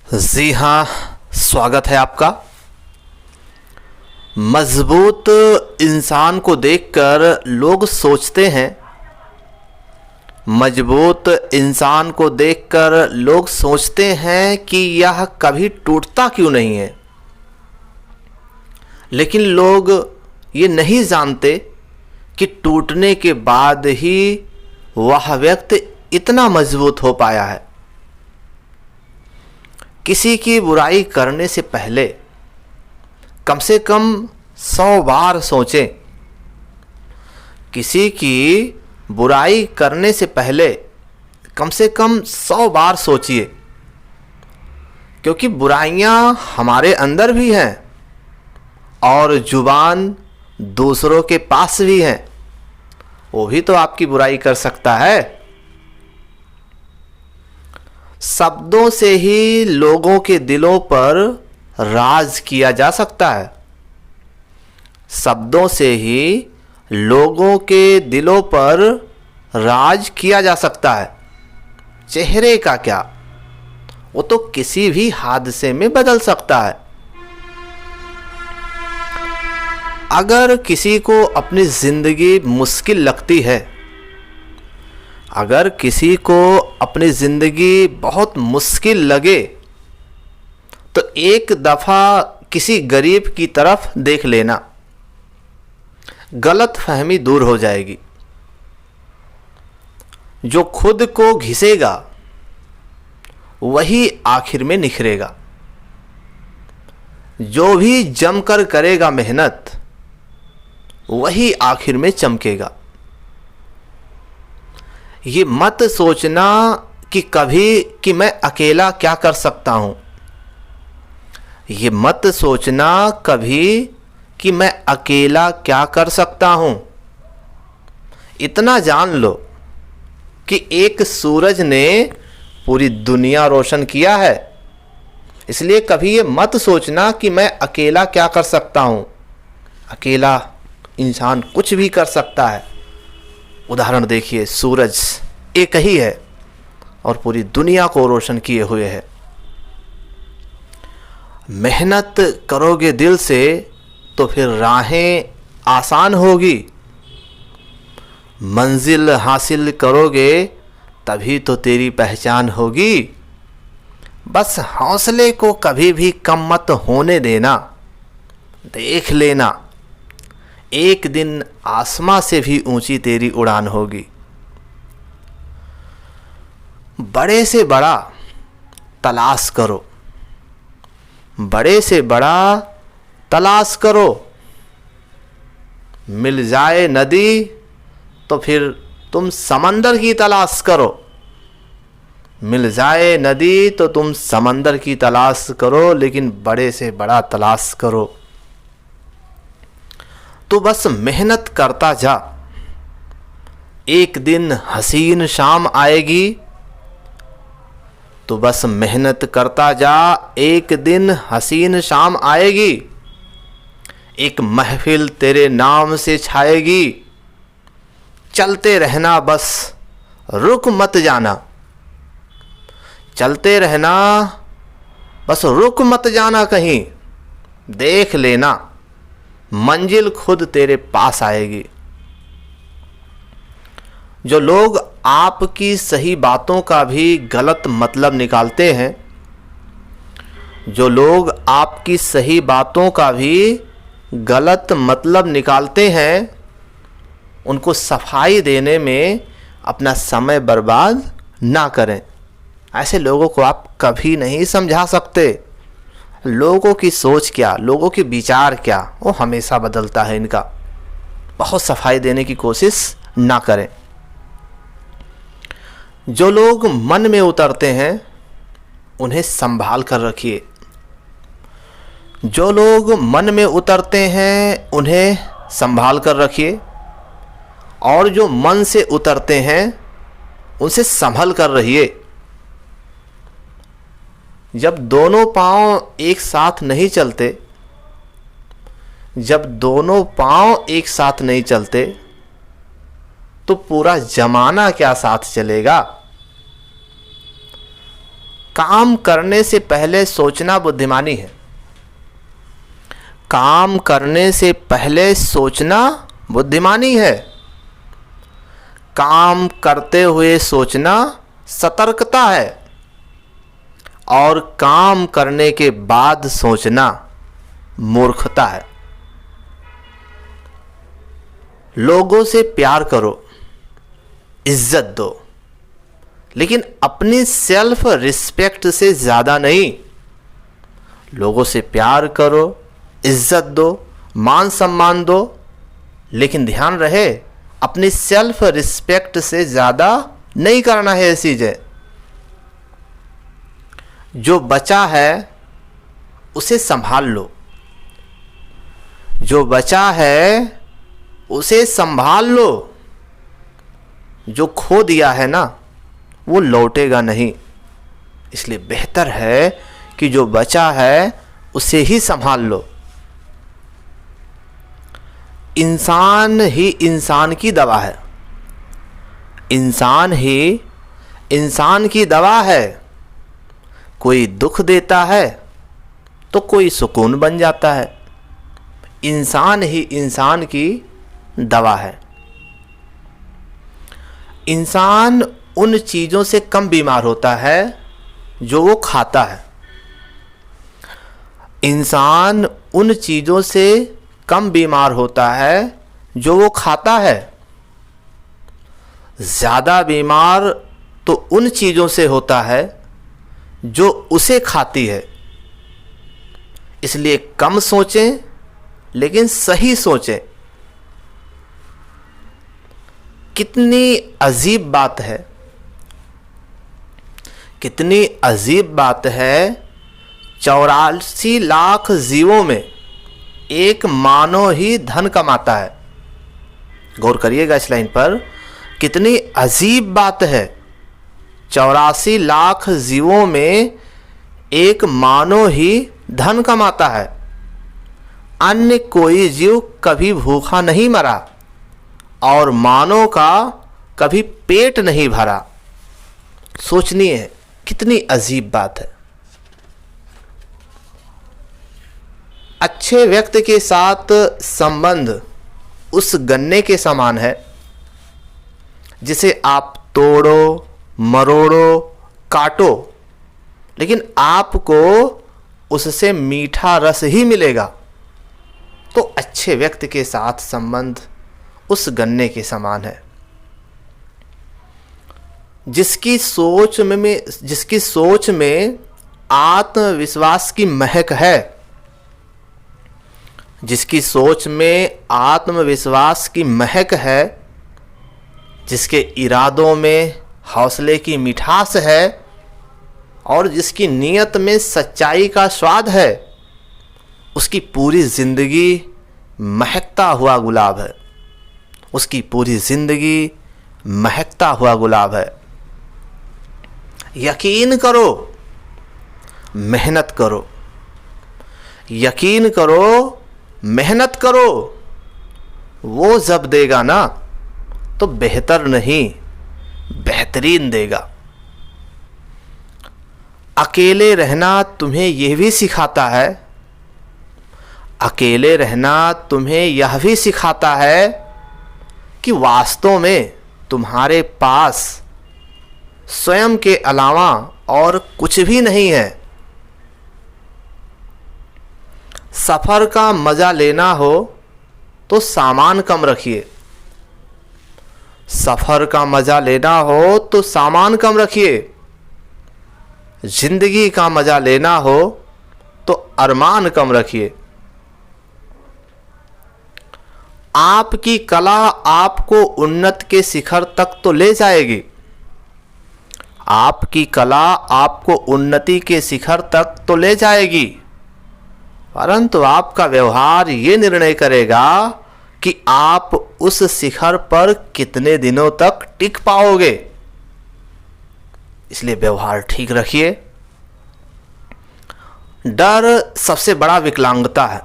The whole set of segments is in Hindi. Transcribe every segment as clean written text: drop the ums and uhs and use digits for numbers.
जी हाँ, स्वागत है आपका। मजबूत इंसान को देखकर लोग सोचते हैं, मजबूत इंसान को देखकर लोग सोचते हैं कि यह कभी टूटता क्यों नहीं है। लेकिन लोग ये नहीं जानते कि टूटने के बाद ही वह व्यक्ति इतना मजबूत हो पाया है। किसी की बुराई करने से पहले कम से कम 100 बार सोचें। किसी की बुराई करने से पहले कम से कम 100 बार सोचिए, क्योंकि बुराइयां हमारे अंदर भी हैं और जुबान दूसरों के पास भी हैं। वो भी तो आपकी बुराई कर सकता है। शब्दों से ही लोगों के दिलों पर राज किया जा सकता है। शब्दों से ही लोगों के दिलों पर राज किया जा सकता है। चेहरे का क्या, वो तो किसी भी हादसे में बदल सकता है। अगर किसी को अपनी जिंदगी मुश्किल लगती है, अगर किसी को अपनी ज़िंदगी बहुत मुश्किल लगे, तो एक दफ़ा किसी गरीब की तरफ देख लेना, गलत फहमी दूर हो जाएगी। जो खुद को घिसेगा वही आखिर में निखरेगा। जो भी जमकर करेगा मेहनत, वही आखिर में चमकेगा। ये मत सोचना कि कभी कि मैं अकेला क्या कर सकता हूँ। ये मत सोचना कभी कि मैं अकेला क्या कर सकता हूँ। इतना जान लो कि एक सूरज ने पूरी दुनिया रोशन किया है। इसलिए कभी ये मत सोचना कि मैं अकेला क्या कर सकता हूँ। अकेला इंसान कुछ भी कर सकता है। उदाहरण देखिए, सूरज एक ही है और पूरी दुनिया को रोशन किए हुए है। मेहनत करोगे दिल से तो फिर राहें आसान होगी। मंजिल हासिल करोगे तभी तो तेरी पहचान होगी। बस हौसले को कभी भी कम मत होने देना। देख लेना, एक दिन आसमां से भी ऊंची तेरी उड़ान होगी। बड़े से बड़ा तलाश करो, बड़े से बड़ा तलाश करो। मिल जाए नदी तो फिर तुम समंदर की तलाश करो। मिल जाए नदी तो तुम समंदर की तलाश करो, लेकिन बड़े से बड़ा तलाश करो। तो बस मेहनत करता जा। एक दिन हसीन शाम आएगी। तो बस मेहनत करता जा, एक दिन हसीन शाम आएगी। एक महफिल तेरे नाम से छाएगी। चलते रहना, बस रुक मत जाना। चलते रहना, बस रुक मत जाना कहीं। देख लेना, मंजिल खुद तेरे पास आएगी। जो लोग आपकी सही बातों का भी गलत मतलब निकालते हैं, जो लोग आपकी सही बातों का भी गलत मतलब निकालते हैं, उनको सफाई देने में अपना समय बर्बाद ना करें। ऐसे लोगों को आप कभी नहीं समझा सकते। लोगों की सोच क्या, लोगों के विचार क्या, वो हमेशा बदलता है इनका। बहुत सफाई देने की कोशिश ना करें। जो लोग मन में उतरते हैं उन्हें संभाल कर रखिए। जो लोग मन में उतरते हैं उन्हें संभाल कर रखिए, और जो मन से उतरते हैं उनसे संभल कर रहिए। जब दोनों पांव एक साथ नहीं चलते, जब दोनों पांव एक साथ नहीं चलते, तो पूरा जमाना क्या साथ चलेगा। काम करने से पहले सोचना बुद्धिमानी है। काम करने से पहले सोचना बुद्धिमानी है। काम करते हुए सोचना सतर्कता है और काम करने के बाद सोचना मूर्खता है। लोगों से प्यार करो, इज्जत दो, लेकिन अपनी सेल्फ रिस्पेक्ट से ज़्यादा नहीं। लोगों से प्यार करो, इज्जत दो, मान सम्मान दो, लेकिन ध्यान रहे अपनी सेल्फ रिस्पेक्ट से ज़्यादा नहीं करना है ये चीज़ें। जो बचा है उसे संभाल लो, जो बचा है उसे संभाल लो। जो खो दिया है ना वो लौटेगा नहीं, इसलिए बेहतर है कि जो बचा है उसे ही संभाल लो। इंसान ही इंसान की दवा है, इंसान ही इंसान की दवा है। कोई दुख देता है तो कोई सुकून बन जाता है। इंसान ही इंसान की दवा है। इंसान उन चीज़ों से कम बीमार होता है जो वो खाता है। इंसान उन चीज़ों से कम बीमार होता है जो वो खाता है। ज़्यादा बीमार तो उन चीज़ों से होता है जो उसे खाती है। इसलिए कम सोचें लेकिन सही सोचें। कितनी अजीब बात है, कितनी अजीब बात है। 84 लाख जीवों में एक मानव ही धन कमाता है। गौर करिएगा इस लाइन पर, कितनी अजीब बात है। 84 लाख जीवों में एक मानव ही धन कमाता है। अन्य कोई जीव कभी भूखा नहीं मरा और मानव का कभी पेट नहीं भरा। सोचनीय है कितनी अजीब बात है। अच्छे व्यक्ति के साथ संबंध उस गन्ने के समान है जिसे आप तोड़ो, मरोड़ो, काटो, लेकिन आपको उससे मीठा रस ही मिलेगा। तो अच्छे व्यक्ति के साथ संबंध उस गन्ने के समान है जिसकी सोच में आत्मविश्वास की महक है, जिसकी सोच में आत्मविश्वास की महक है, जिसके इरादों में हौसले की मिठास है और जिसकी नीयत में सच्चाई का स्वाद है, उसकी पूरी जिंदगी महकता हुआ गुलाब है। उसकी पूरी जिंदगी महकता हुआ गुलाब है। यकीन करो, मेहनत करो, यकीन करो, मेहनत करो। वो जब देगा ना तो बेहतर नहीं बेहतरीन देगा। अकेले रहना तुम्हें यह भी सिखाता है, अकेले रहना तुम्हें यह भी सिखाता है कि वास्तव में तुम्हारे पास स्वयं के अलावा और कुछ भी नहीं है। सफ़र का मज़ा लेना हो तो सामान कम रखिए, सफ़र का मज़ा लेना हो तो सामान कम रखिए। जिंदगी का मज़ा लेना हो तो अरमान कम रखिए। आपकी कला आपको उन्नत के शिखर तक तो ले जाएगी, आपकी कला आपको उन्नति के शिखर तक तो ले जाएगी, परंतु आपका व्यवहार ये निर्णय करेगा कि आप उस शिखर पर कितने दिनों तक टिक पाओगे। इसलिए व्यवहार ठीक रखिए। डर सबसे बड़ा विकलांगता है,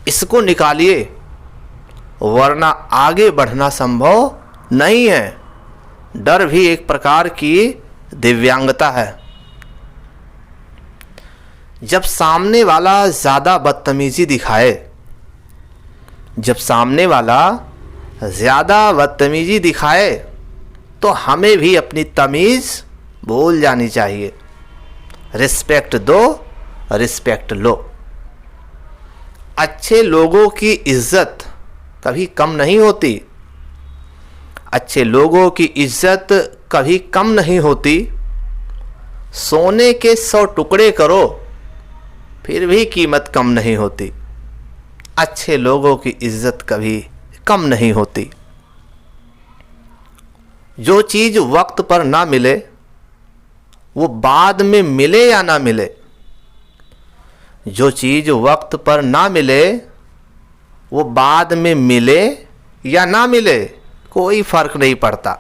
इसको निकालिए वरना आगे बढ़ना संभव नहीं है। डर भी एक प्रकार की दिव्यांगता है। जब सामने वाला ज़्यादा बदतमीज़ी दिखाए, जब सामने वाला ज़्यादा बदतमीज़ी दिखाए तो हमें भी अपनी तमीज़ भूल जानी चाहिए। रिस्पेक्ट दो, रिस्पेक्ट लो। अच्छे लोगों की इज़्ज़त कभी कम नहीं होती, अच्छे लोगों की इज़्ज़त कभी कम नहीं होती। सोने के 100 टुकड़े करो फिर भी कीमत कम नहीं होती। अच्छे लोगों की इज़्ज़त कभी कम नहीं होती। जो चीज़ वक्त पर ना मिले वो बाद में मिले या ना मिले, जो चीज़ वक्त पर ना मिले वो बाद में मिले या ना मिले, कोई फ़र्क नहीं पड़ता।